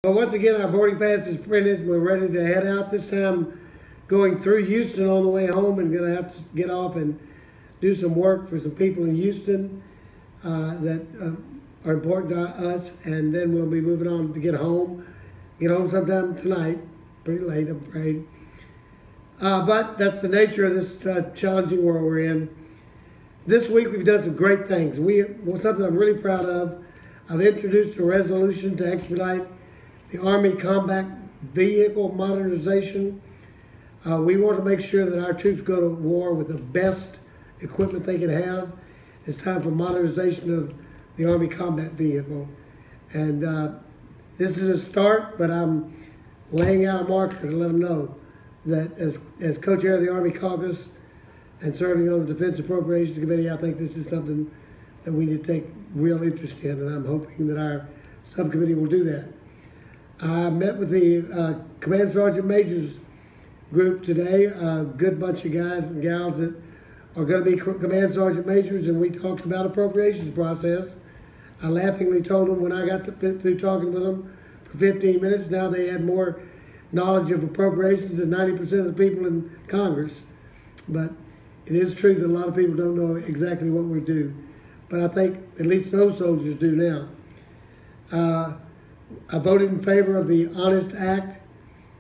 Well, once again, our boarding pass is printed. We're ready to head out. This time going through Houston on the way home, and going to have to get off and do some work for some people in Houston that are important to us. And then we'll be moving on to get home. Get home sometime tonight. Pretty late, I'm afraid. But that's the nature of this challenging world we're in. This week we've done some great things. Something I'm really proud of. I've introduced a resolution to expedite the Army Combat Vehicle Modernization. We want to make sure that our troops go to war with the best equipment they can have. It's time for modernization of the Army Combat Vehicle. And this is a start, but I'm laying out a marker to let them know that as co-chair of the Army Caucus and serving on the Defense Appropriations Committee, I think this is something that we need to take real interest in, and I'm hoping that our subcommittee will do that. I met with the Command Sergeant Majors group today, a good bunch of guys and gals that are going to be Command Sergeant Majors, and we talked about appropriations process. I laughingly told them when I got through talking with them for 15 minutes, now they had more knowledge of appropriations than 90% of the people in Congress. But it is true that a lot of people don't know exactly what we do. But I think at least those soldiers do now. I voted in favor of the Honest Act,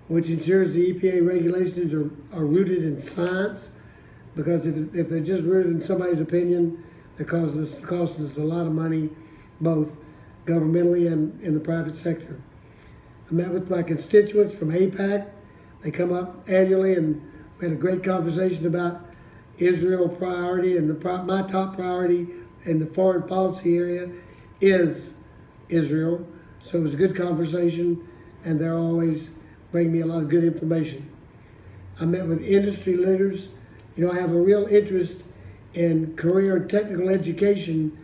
which ensures the EPA regulations are rooted in science, because if they're just rooted in somebody's opinion, they're costing us a lot of money, both governmentally and in the private sector. I met with my constituents from AIPAC. They come up annually, and we had a great conversation about Israel priority, and my top priority in the foreign policy area is Israel. So it was a good conversation, and they're always bringing me a lot of good information. I met with industry leaders. You know, I have a real interest in career and technical education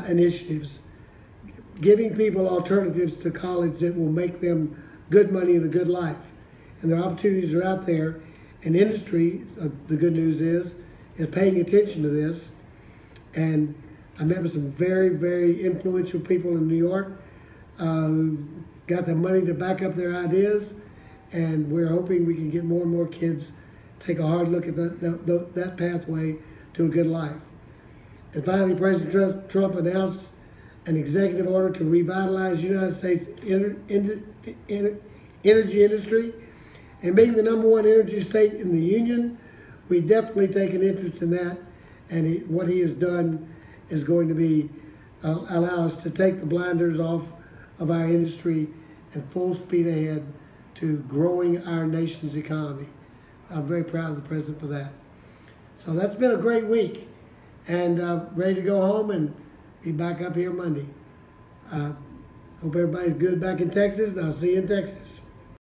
initiatives, giving people alternatives to college that will make them good money and a good life. And their opportunities are out there. And industry, the good news is paying attention to this. And I met with some very, very influential people in New York who got the money to back up their ideas, and we're hoping we can get more and more kids take a hard look at that pathway to a good life. And finally, President Trump announced an executive order to revitalize the United States energy industry. And being the #1 energy state in the union, we definitely take an interest in that. And what he has done is going to be allow us to take the blinders off of our industry and full speed ahead to growing our nation's economy. I'm very proud of the president for that. So that's been a great week, and ready to go home and be back up here Monday. Hope everybody's good back in Texas, and I'll see you in Texas.